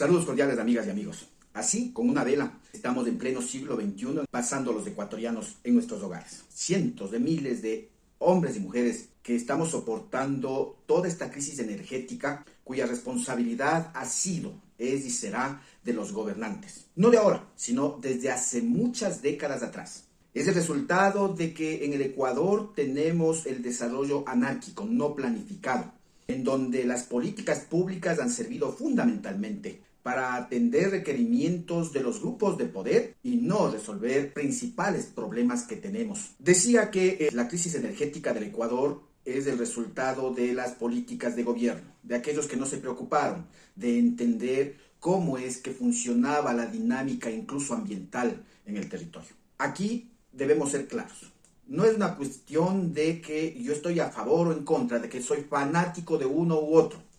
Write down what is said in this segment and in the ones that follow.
Saludos cordiales, amigas y amigos. Así, con una vela, estamos en pleno siglo XXI pasando los ecuatorianos en nuestros hogares. Cientos de miles de hombres y mujeres que estamos soportando toda esta crisis energética cuya responsabilidad ha sido, es y será de los gobernantes. No de ahora, sino desde hace muchas décadas atrás. Es el resultado de que en el Ecuador tenemos el desarrollo anárquico, no planificado, en donde las políticas públicas han servido fundamentalmente para atender requerimientos de los grupos de poder y no resolver principales problemas que tenemos. Decía que la crisis energética del Ecuador es el resultado de las políticas de gobierno, de aquellos que no se preocuparon de entender cómo es que funcionaba la dinámica incluso ambiental en el territorio. Aquí debemos ser claros. No es una cuestión de que yo estoy a favor o en contra, de que soy fanático de uno u otro.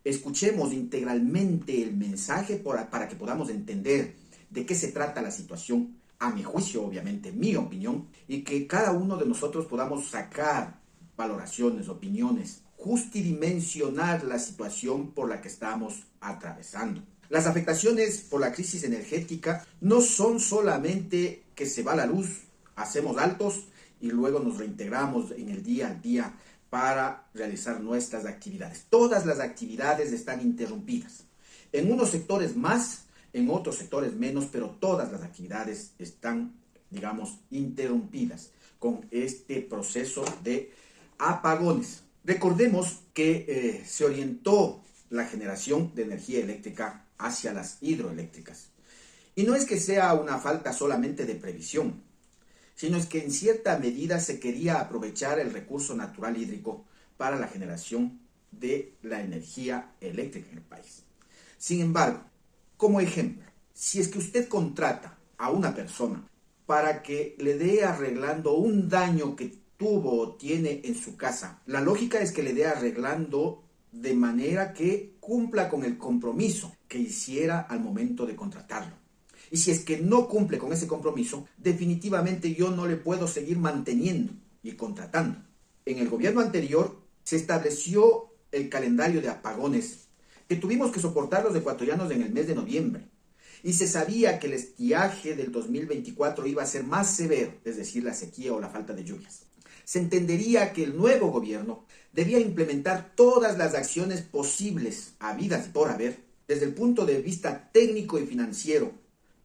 Escuchemos integralmente el mensaje para que podamos entender de qué se trata la situación, a mi juicio, obviamente, mi opinión, y que cada uno de nosotros podamos sacar valoraciones, opiniones, justidimensionar la situación por la que estamos atravesando. Las afectaciones por la crisis energética no son solamente que se va la luz, hacemos altos y luego nos reintegramos en el día al día para realizar nuestras actividades. Todas las actividades están interrumpidas. En unos sectores más, en otros sectores menos, pero todas las actividades están, interrumpidas con este proceso de apagones. Recordemos que se orientó la generación de energía eléctrica hacia las hidroeléctricas. Y no es que sea una falta solamente de previsión, sino es que en cierta medida se quería aprovechar el recurso natural hídrico para la generación de la energía eléctrica en el país. Sin embargo, como ejemplo, si es que usted contrata a una persona para que le dé arreglando un daño que tuvo o tiene en su casa, la lógica es que le dé arreglando de manera que cumpla con el compromiso que hiciera al momento de contratarlo. Y si es que no cumple con ese compromiso, definitivamente yo no le puedo seguir manteniendo y contratando. En el gobierno anterior se estableció el calendario de apagones que tuvimos que soportar los ecuatorianos en el mes de noviembre. Y se sabía que el estiaje del 2024 iba a ser más severo, es decir, la sequía o la falta de lluvias. Se entendería que el nuevo gobierno debía implementar todas las acciones posibles, habidas y por haber, desde el punto de vista técnico y financiero,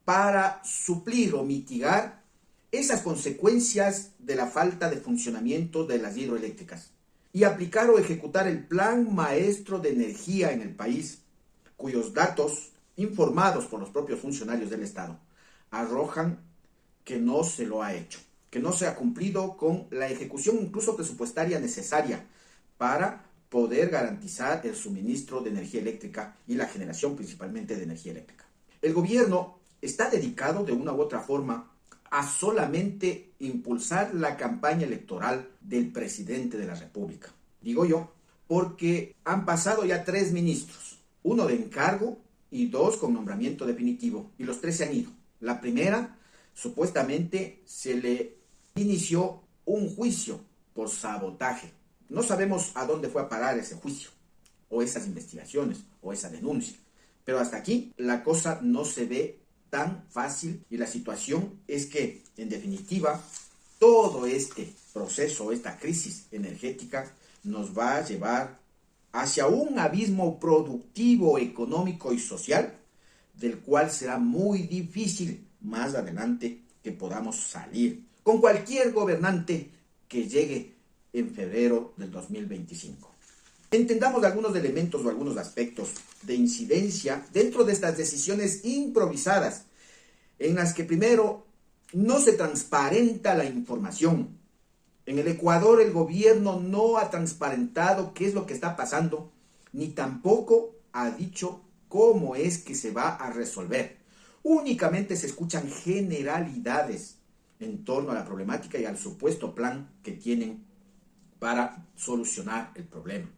para suplir o mitigar esas consecuencias de la falta de funcionamiento de las hidroeléctricas y aplicar o ejecutar el plan maestro de energía en el país, cuyos datos, informados por los propios funcionarios del Estado, arrojan que no se lo ha hecho, que no se ha cumplido con la ejecución incluso presupuestaria necesaria para poder garantizar el suministro de energía eléctrica y la generación principalmente de energía eléctrica. El gobierno está dedicado de una u otra forma a solamente impulsar la campaña electoral del presidente de la República. Digo yo, porque han pasado ya 3 ministros, 1 de encargo y 2 con nombramiento definitivo, y los 3 se han ido. La primera, supuestamente, se le inició un juicio por sabotaje. No sabemos a dónde fue a parar ese juicio, o esas investigaciones, o esa denuncia. Pero hasta aquí la cosa no se ve tan fácil y la situación es que, en definitiva, todo este proceso, esta crisis energética, nos va a llevar hacia un abismo productivo, económico y social, del cual será muy difícil más adelante que podamos salir con cualquier gobernante que llegue en febrero del 2025. Entendamos algunos elementos o algunos aspectos de incidencia dentro de estas decisiones improvisadas, en las que primero no se transparenta la información. En el Ecuador el gobierno no ha transparentado qué es lo que está pasando, ni tampoco ha dicho cómo es que se va a resolver. Únicamente se escuchan generalidades en torno a la problemática y al supuesto plan que tienen para solucionar el problema.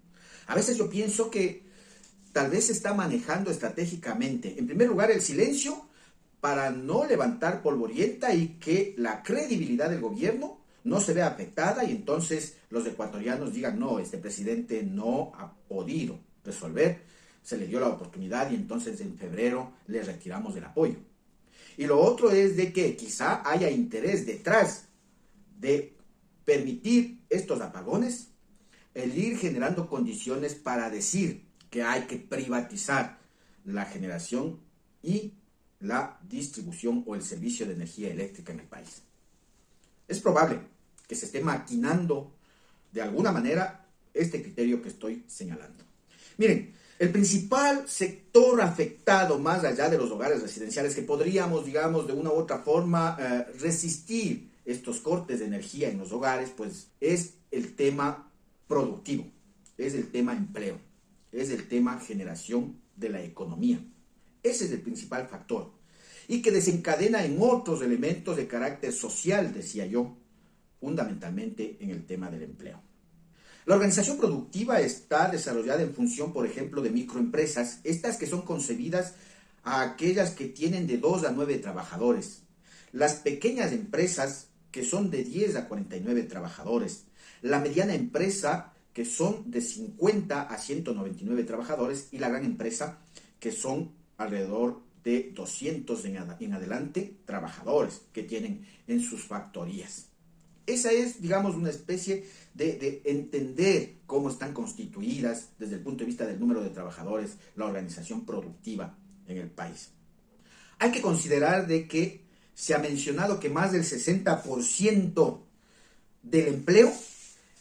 A veces yo pienso que tal vez se está manejando estratégicamente, en primer lugar, el silencio para no levantar polvorienta y que la credibilidad del gobierno no se vea afectada y entonces los ecuatorianos digan, no, este presidente no ha podido resolver, se le dio la oportunidad y entonces en febrero le retiramos el apoyo. Y lo otro es de que quizá haya interés detrás de permitir estos apagones, el ir generando condiciones para decir que hay que privatizar la generación y la distribución o el servicio de energía eléctrica en el país. Es probable que se esté maquinando de alguna manera este criterio que estoy señalando. Miren, el principal sector afectado, más allá de los hogares residenciales, que podríamos, digamos, de una u otra forma resistir estos cortes de energía en los hogares, pues es el tema productivo, es el tema empleo, es el tema generación de la economía. Ese es el principal factor y que desencadena en otros elementos de carácter social, decía yo, fundamentalmente en el tema del empleo. La organización productiva está desarrollada en función, por ejemplo, de microempresas, estas que son concebidas a aquellas que tienen de 2 a 9 trabajadores, las pequeñas empresas que son de 10 a 49 trabajadores, la mediana empresa que son de 50 a 199 trabajadores y la gran empresa que son alrededor de 200 en adelante trabajadores que tienen en sus factorías. Esa es, digamos, una especie de entender cómo están constituidas desde el punto de vista del número de trabajadores, la organización productiva en el país. Hay que considerar de que se ha mencionado que más del 60% del empleo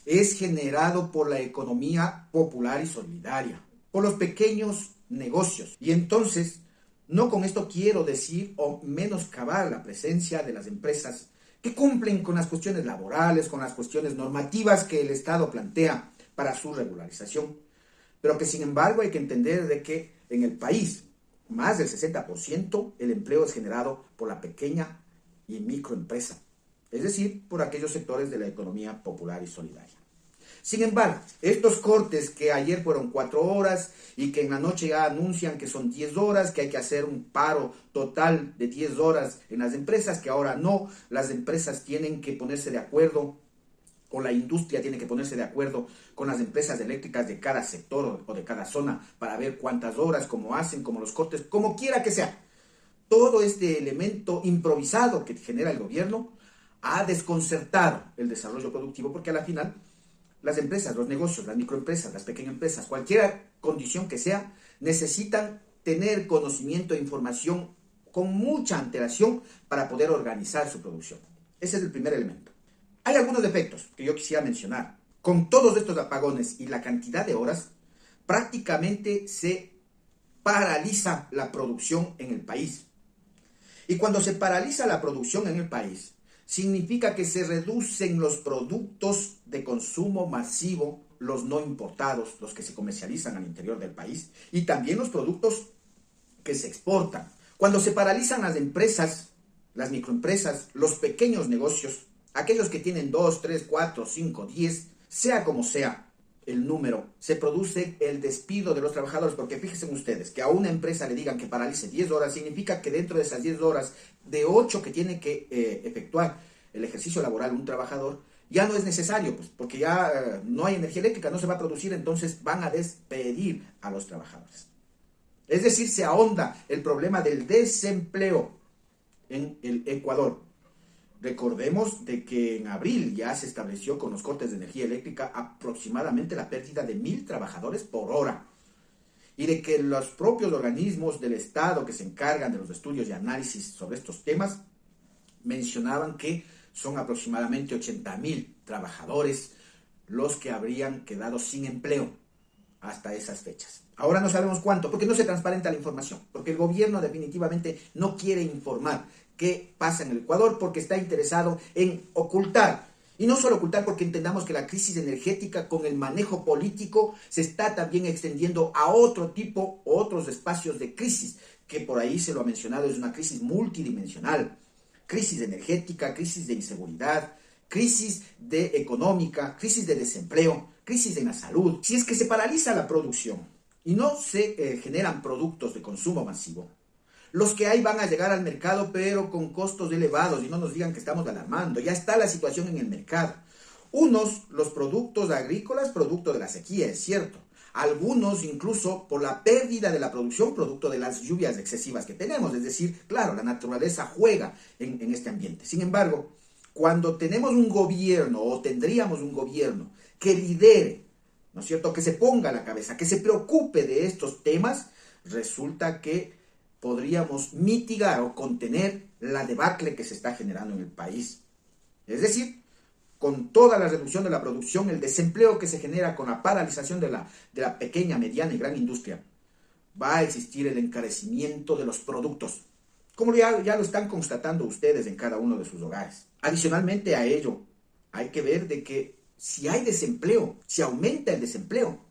es generado por la economía popular y solidaria, por los pequeños negocios. Y entonces, no con esto quiero decir o menoscabar la presencia de las empresas que cumplen con las cuestiones laborales, con las cuestiones normativas que el Estado plantea para su regularización, pero que sin embargo hay que entender de que en el país más del 60% el empleo es generado por la pequeña y microempresa, es decir, por aquellos sectores de la economía popular y solidaria. Sin embargo, estos cortes que ayer fueron 4 horas y que en la noche ya anuncian que son 10 horas, que hay que hacer un paro total de 10 horas en las empresas, que ahora no, las empresas tienen que ponerse de acuerdo, o la industria tiene que ponerse de acuerdo con las empresas eléctricas de cada sector o de cada zona para ver cuántas horas, cómo hacen, cómo los cortes, como quiera que sea. Todo este elemento improvisado que genera el gobierno ha desconcertado el desarrollo productivo porque a la final las empresas, los negocios, las microempresas, las pequeñas empresas, cualquier condición que sea, necesitan tener conocimiento e información con mucha antelación para poder organizar su producción. Ese es el primer elemento. Hay algunos defectos que yo quisiera mencionar. Con todos estos apagones y la cantidad de horas, prácticamente se paraliza la producción en el país. Y cuando se paraliza la producción en el país, significa que se reducen los productos de consumo masivo, los no importados, los que se comercializan al interior del país, y también los productos que se exportan. Cuando se paralizan las empresas, las microempresas, los pequeños negocios, aquellos que tienen 2, 3, 4, 5, 10, sea como sea el número, se produce el despido de los trabajadores, porque fíjense ustedes, que a una empresa le digan que paralice 10 horas, significa que dentro de esas 10 horas, de 8 que tiene que efectuar el ejercicio laboral un trabajador, ya no es necesario, pues, porque ya no hay energía eléctrica, no se va a producir, entonces van a despedir a los trabajadores. Es decir, se ahonda el problema del desempleo en el Ecuador. Recordemos de que en abril ya se estableció con los cortes de energía eléctrica aproximadamente la pérdida de 1.000 trabajadores por hora. Y de que los propios organismos del Estado que se encargan de los estudios y análisis sobre estos temas mencionaban que son aproximadamente 80.000 trabajadores los que habrían quedado sin empleo hasta esas fechas. Ahora no sabemos cuánto, porque no se transparenta la información, porque el gobierno definitivamente no quiere informar qué pasa en el Ecuador porque está interesado en ocultar. Y no solo ocultar, porque entendamos que la crisis energética con el manejo político se está también extendiendo a otro tipo, otros espacios de crisis, que por ahí se lo ha mencionado, es una crisis multidimensional. Crisis energética, crisis de inseguridad, crisis económica, crisis de desempleo, crisis en la salud. Si es que se paraliza la producción y no se generan productos de consumo masivo, los que hay van a llegar al mercado, pero con costos elevados, y no nos digan que estamos alarmando. Ya está la situación en el mercado. Unos, los productos agrícolas, producto de la sequía, es cierto. algunos incluso por la pérdida de la producción producto de las lluvias excesivas que tenemos. Es decir, claro, la naturaleza juega en este ambiente. Sin embargo, cuando tenemos un gobierno o tendríamos un gobierno que lidere, ¿no es cierto?, que se ponga a la cabeza, que se preocupe de estos temas, resulta que podríamos mitigar o contener la debacle que se está generando en el país. Es decir, con toda la reducción de la producción, el desempleo que se genera con la paralización de la pequeña, mediana y gran industria, va a existir el encarecimiento de los productos, como ya lo están constatando ustedes en cada uno de sus hogares. Adicionalmente a ello, hay que ver de que si hay desempleo, si aumenta el desempleo,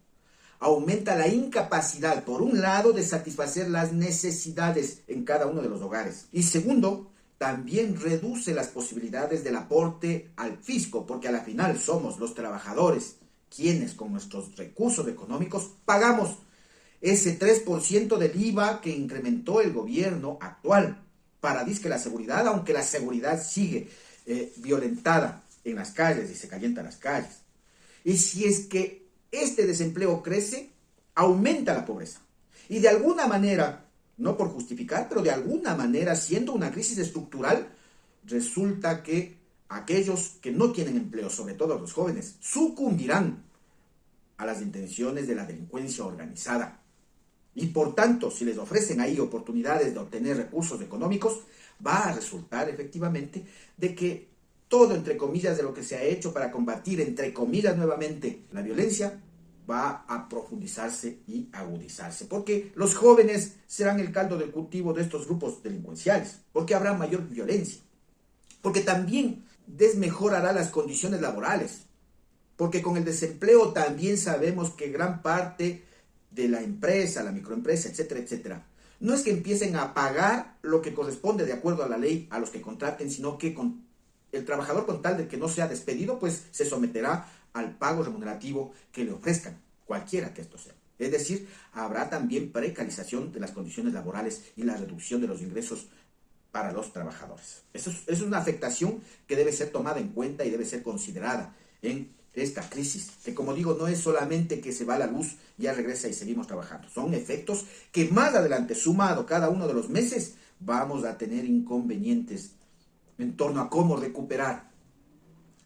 aumenta la incapacidad, por un lado, de satisfacer las necesidades en cada uno de los hogares. Y segundo, también reduce las posibilidades del aporte al fisco, porque a la final somos los trabajadores quienes con nuestros recursos económicos pagamos ese 3% del IVA que incrementó el gobierno actual para disque la seguridad, aunque la seguridad sigue violentada en las calles y se calientan las calles. Y si es que este desempleo crece, aumenta la pobreza. Y de alguna manera, no por justificar, pero de alguna manera, siendo una crisis estructural, resulta que aquellos que no tienen empleo, sobre todo los jóvenes, sucumbirán a las intenciones de la delincuencia organizada. Y por tanto, si les ofrecen ahí oportunidades de obtener recursos económicos, va a resultar efectivamente de que todo, entre comillas, de lo que se ha hecho para combatir, entre comillas, nuevamente la violencia, va a profundizarse y agudizarse. Porque los jóvenes serán el caldo de cultivo de estos grupos delincuenciales, porque habrá mayor violencia, porque también desmejorará las condiciones laborales, porque con el desempleo también sabemos que gran parte de la empresa, la microempresa, etcétera, etcétera, no es que empiecen a pagar lo que corresponde de acuerdo a la ley a los que contraten, sino que el trabajador, con tal de que no sea despedido, pues se someterá al pago remunerativo que le ofrezcan, cualquiera que esto sea. Es decir, habrá también precarización de las condiciones laborales y la reducción de los ingresos para los trabajadores. Eso es una afectación que debe ser tomada en cuenta y debe ser considerada en esta crisis, que como digo, no es solamente que se va la luz, ya regresa y seguimos trabajando. Son efectos que más adelante, sumado cada uno de los meses, vamos a tener inconvenientes en torno a cómo recuperar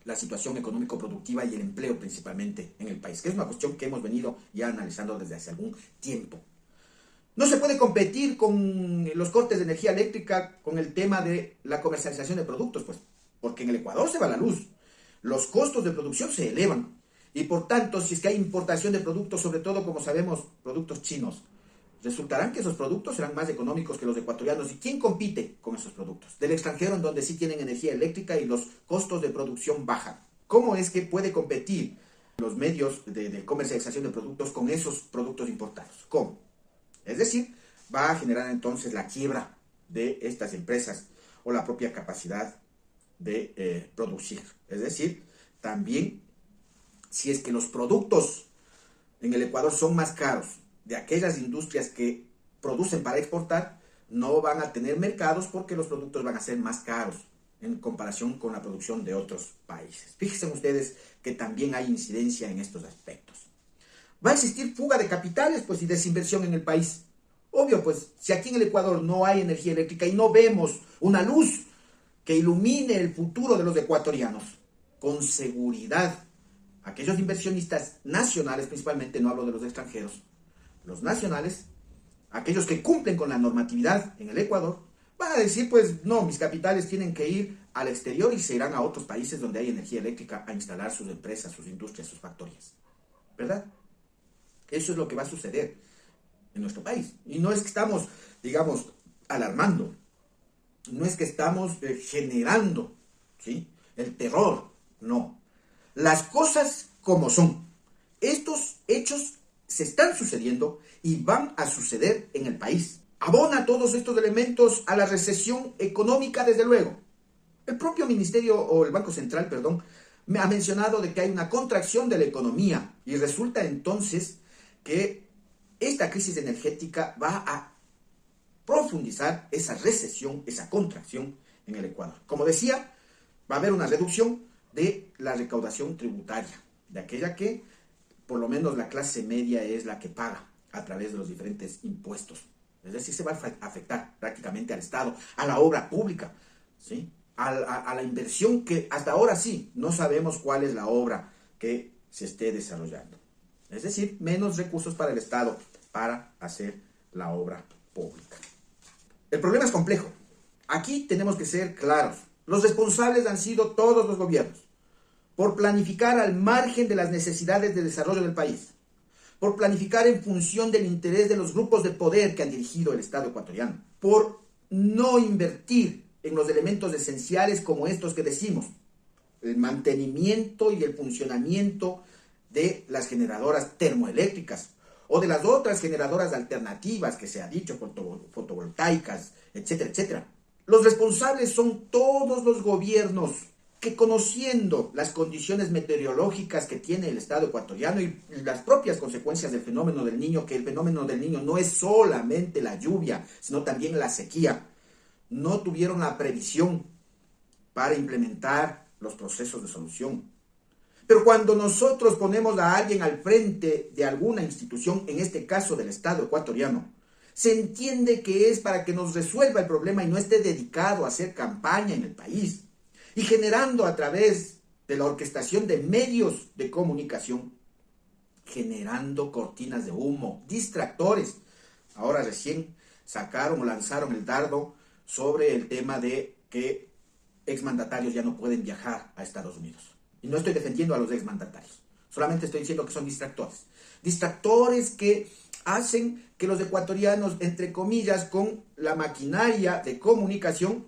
la situación económico-productiva y el empleo principalmente en el país, que es una cuestión que hemos venido ya analizando desde hace algún tiempo. No se puede competir con los cortes de energía eléctrica con el tema de la comercialización de productos, pues, porque en el Ecuador se va la luz, los costos de producción se elevan y por tanto, si es que hay importación de productos, sobre todo, como sabemos, productos chinos, resultarán que esos productos serán más económicos que los ecuatorianos. ¿Y quién compite con esos productos? Del extranjero, en donde sí tienen energía eléctrica y los costos de producción bajan. ¿Cómo es que puede competir los medios de comercialización de productos con esos productos importados? ¿Cómo? Es decir, va a generar entonces la quiebra de estas empresas o la propia capacidad de producir. Es decir, también, si es que los productos en el Ecuador son más caros de aquellas industrias que producen para exportar, no van a tener mercados porque los productos van a ser más caros en comparación con la producción de otros países. Fíjense ustedes que también hay incidencia en estos aspectos. Va a existir fuga de capitales, pues, y desinversión en el país. Obvio, pues, si aquí en el Ecuador no hay energía eléctrica y no vemos una luz que ilumine el futuro de los ecuatorianos, con seguridad, aquellos inversionistas nacionales, principalmente, no hablo de los extranjeros, los nacionales, aquellos que cumplen con la normatividad en el Ecuador, van a decir, pues no, mis capitales tienen que ir al exterior y se irán a otros países donde hay energía eléctrica a instalar sus empresas, sus industrias, sus factorías. ¿Verdad? Eso es lo que va a suceder en nuestro país. Y no es que estamos, digamos, alarmando, no es que estamos generando, ¿sí?, el terror, no. Las cosas como son. Estos hechos se están sucediendo y van a suceder en el país. Abona todos estos elementos a la recesión económica, desde luego. El propio ministerio, o el Banco Central, perdón, me ha mencionado de que hay una contracción de la economía y resulta entonces que esta crisis energética va a profundizar esa recesión, esa contracción en el Ecuador. Como decía, va a haber una reducción de la recaudación tributaria, de aquella que por lo menos la clase media es la que paga a través de los diferentes impuestos. Es decir, se va a afectar prácticamente al Estado, a la obra pública, ¿sí? A la inversión que hasta ahora sí, no sabemos cuál es la obra que se esté desarrollando. Es decir, menos recursos para el Estado para hacer la obra pública. El problema es complejo. Aquí tenemos que ser claros. Los responsables han sido todos los gobiernos por planificar al margen de las necesidades de desarrollo del país, por planificar en función del interés de los grupos de poder que han dirigido el Estado ecuatoriano, por no invertir en los elementos esenciales como estos que decimos, el mantenimiento y el funcionamiento de las generadoras termoeléctricas o de las otras generadoras alternativas que se ha dicho, fotovoltaicas, etcétera, etcétera. Los responsables son todos los gobiernos que, conociendo las condiciones meteorológicas que tiene el Estado ecuatoriano y las propias consecuencias del fenómeno del Niño, que el fenómeno del Niño no es solamente la lluvia, sino también la sequía, no tuvieron la previsión para implementar los procesos de solución. Pero cuando nosotros ponemos a alguien al frente de alguna institución, en este caso del Estado ecuatoriano, se entiende que es para que nos resuelva el problema y no esté dedicado a hacer campaña en el país y generando a través de la orquestación de medios de comunicación, generando cortinas de humo, distractores. Ahora recién sacaron o lanzaron el dardo sobre el tema de que exmandatarios ya no pueden viajar a Estados Unidos. Y no estoy defendiendo a los exmandatarios, solamente estoy diciendo que son distractores. Distractores que hacen que los ecuatorianos, entre comillas, con la maquinaria de comunicación,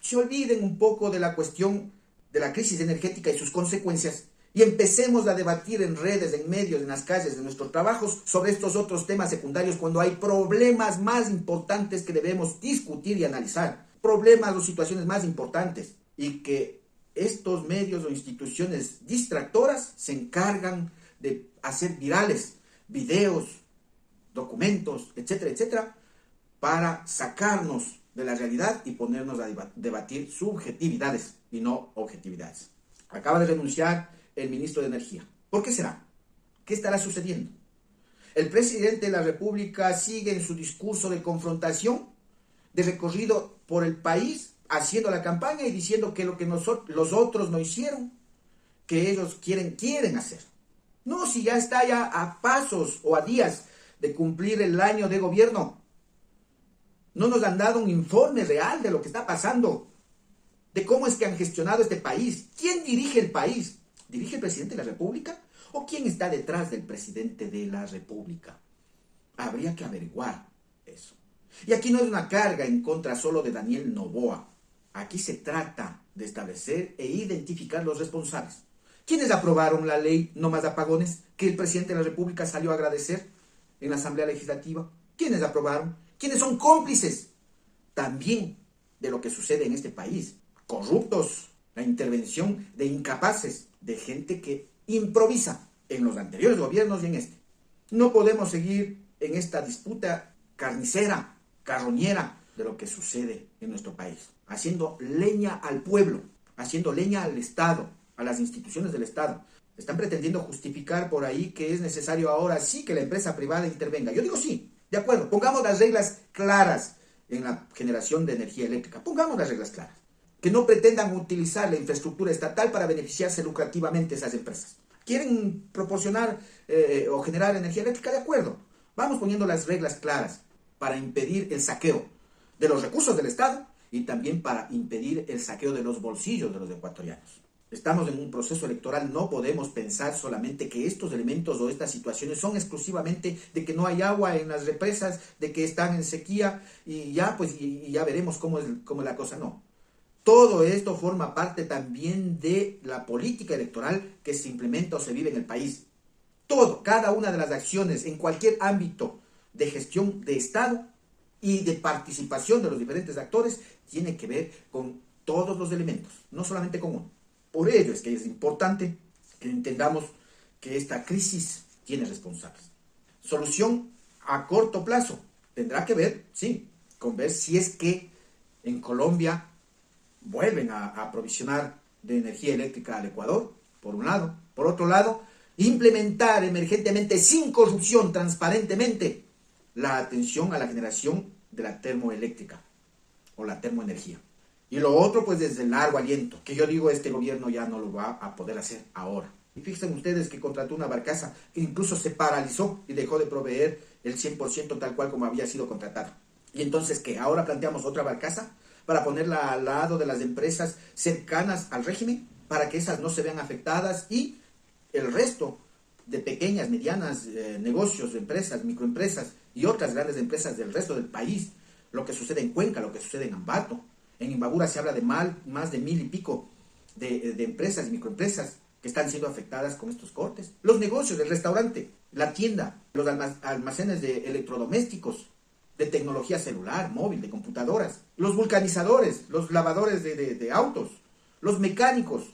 se olviden un poco de la cuestión de la crisis energética y sus consecuencias y empecemos a debatir en redes, en medios, en las calles de nuestros trabajos sobre estos otros temas secundarios cuando hay problemas más importantes que debemos discutir y analizar. Problemas o situaciones más importantes y que estos medios o instituciones distractoras se encargan de hacer virales videos, documentos, etcétera, etcétera, para sacarnos de la realidad y ponernos a debatir subjetividades y no objetividades. Acaba de renunciar el ministro de Energía. ¿Por qué será? ¿Qué estará sucediendo? El presidente de la República sigue en su discurso de confrontación, de recorrido por el país, haciendo la campaña y diciendo que lo que los otros no hicieron, que ellos quieren hacer. No, si ya está ya a pasos o a días de cumplir el año de gobierno. No nos han dado un informe real de lo que está pasando, de cómo es que han gestionado este país. ¿Quién dirige el país? ¿Dirige el presidente de la República? ¿O quién está detrás del presidente de la República? Habría que averiguar eso. Y aquí no es una carga en contra solo de Daniel Noboa. Aquí se trata de establecer e identificar los responsables. ¿Quiénes aprobaron la ley No Más Apagones que el presidente de la República salió a agradecer en la Asamblea Legislativa? ¿Quiénes aprobaron? ¿Quiénes son cómplices también de lo que sucede en este país? Corruptos, la intervención de incapaces, de gente que improvisa en los anteriores gobiernos y en este. No podemos seguir en esta disputa carnicera, carroñera de lo que sucede en nuestro país, haciendo leña al pueblo, haciendo leña al Estado, a las instituciones del Estado. Están pretendiendo justificar por ahí que es necesario ahora sí que la empresa privada intervenga. Yo digo sí, de acuerdo, pongamos las reglas claras en la generación de energía eléctrica, pongamos las reglas claras. Que no pretendan utilizar la infraestructura estatal para beneficiarse lucrativamente esas empresas. ¿Quieren proporcionar o generar energía eléctrica? De acuerdo. Vamos poniendo las reglas claras para impedir el saqueo de los recursos del Estado y también para impedir el saqueo de los bolsillos de los ecuatorianos. Estamos en un proceso electoral, no podemos pensar solamente que estos elementos o estas situaciones son exclusivamente de que no hay agua en las represas, de que están en sequía y ya veremos cómo es la cosa. No. Todo esto forma parte también de la política electoral que se implementa o se vive en el país. Todo, cada una de las acciones en cualquier ámbito de gestión de Estado y de participación de los diferentes actores tiene que ver con todos los elementos, no solamente con uno. Por ello es que es importante que entendamos que esta crisis tiene responsables. Solución a corto plazo tendrá que ver, sí, con ver si es que en Colombia vuelven a aprovisionar de energía eléctrica al Ecuador, por un lado. Por otro lado, Implementar emergentemente, sin corrupción, transparentemente, la atención a la generación de la termoeléctrica o la termoenergía. Y lo otro, pues desde el largo aliento, que yo digo, este gobierno ya no lo va a poder hacer ahora. Y fíjense ustedes que contrató una barcaza que incluso se paralizó y dejó de proveer el 100% tal cual como había sido contratada. Y entonces, ¿qué? Ahora planteamos otra barcaza para ponerla al lado de las empresas cercanas al régimen, para que esas no se vean afectadas y el resto de pequeñas, medianas negocios, empresas, microempresas y otras grandes empresas del resto del país, lo que sucede en Cuenca, lo que sucede en Ambato. En Imbabura se habla de más de 1000 y pico de empresas y microempresas que están siendo afectadas con estos cortes. Los negocios, el restaurante, la tienda, los almacenes de electrodomésticos, de tecnología celular, móvil, de computadoras, los vulcanizadores, los lavadores de autos, los mecánicos,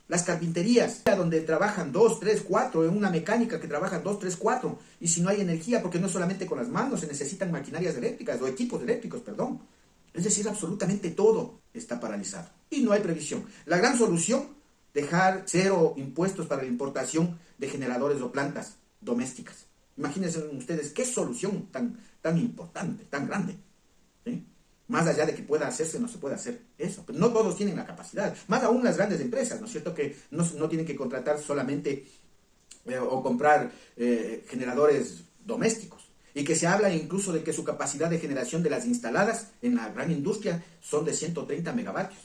las carpinterías, donde trabajan 2, 3, 4, en una mecánica que trabajan 2, 3, 4, y si no hay energía, porque no solamente con las manos, se necesitan maquinarias eléctricas, o equipos eléctricos, perdón. Es decir, absolutamente todo está paralizado, y no hay previsión. La gran solución, dejar 0 impuestos para la importación de generadores o plantas domésticas. Imagínense ustedes qué solución tan importante, tan grande, ¿sí? Más allá de que pueda hacerse, no se puede hacer eso. Pero no todos tienen la capacidad. Más aún las grandes empresas, ¿no es cierto? Que no tienen que contratar solamente o comprar generadores domésticos. Y que se habla incluso de que su capacidad de generación de las instaladas en la gran industria son de 130 megavatios.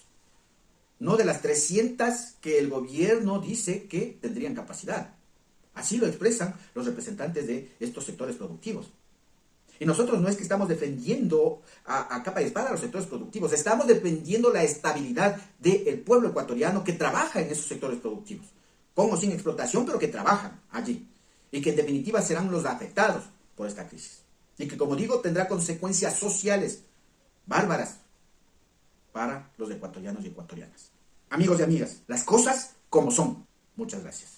No de las 300 que el gobierno dice que tendrían capacidad. Así lo expresan los representantes de estos sectores productivos. Y nosotros no es que estamos defendiendo a capa y espada a los sectores productivos, estamos defendiendo la estabilidad del pueblo ecuatoriano que trabaja en esos sectores productivos, con o sin explotación, pero que trabajan allí, y que en definitiva serán los afectados por esta crisis. Y que, como digo, tendrá consecuencias sociales bárbaras para los ecuatorianos y ecuatorianas. Amigos y amigas, las cosas como son. Muchas gracias.